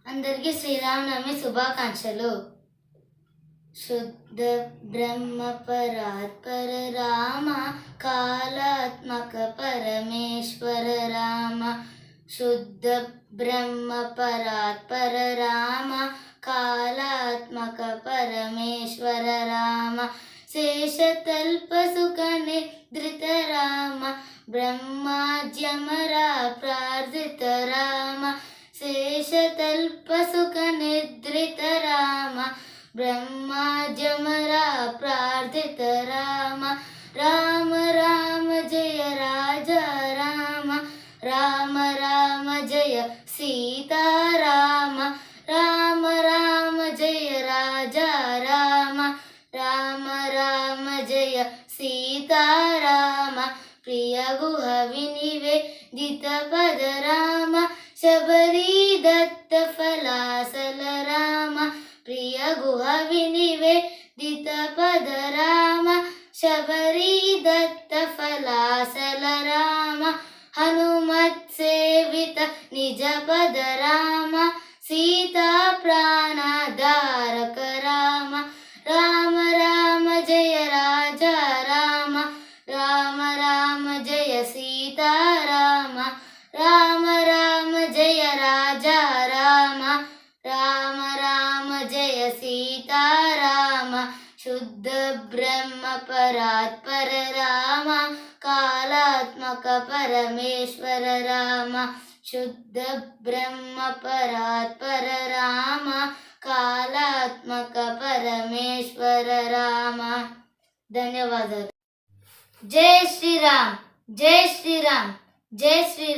అందరికీ శ్రీరామనవమి శుభాకాంక్షలు. శుద్ధ బ్రహ్మ పరాత్పర రామ, కాలాత్మక పరమేశ్వర రామ. శుద్ధ బ్రహ్మ పరాత్పర రామ, కాలాత్మక పరమేశ్వర రామ. శేషతల్ప సుఖ నిద్రిత రామ, బ్రహ్మాజ్యమరా ప్రార్థిత రామ. శేషతల్ప సుఖ నిద్రిత రామ, బ్రహ్మాజ్యమరా ప్రార్థిత రామ. రామ రామ జయ రాజా రామ, రామ రామ జయ సీతారామ. రామ రామ జయ రాజా రామ, రామ రామ జయ సీతారామ. ప్రియ గుహ వినివేదిత పద రామ, శబరీ దత్త ఫలాసల రామ. ప్రియ గుహ వినివేదిత పద రామ, శబరీ దత్త ఫలాసల రామ. హనుమత్ సేవిత నిజ పద రామ, సీతా ప్రాణధారక రామ. రామ రామ జయ రాజా రామ, రామ రామ జయ సీతారామ. రామ రామ జయ రాజా రామ, రామ రామ జయ సీతారామ. శుద్ధ బ్రహ్మ పరాత్పర రామ, కాలాత్మక పరమేశ్వర రామ. శుద్ధ బ్రహ్మ పరాత్పర రామ, కాలాత్మక పరమేశ్వర రామ. ధన్యవాదాలు. జై శ్రీరామ్, జై శ్రీరామ్, జై శ్రీరామ్.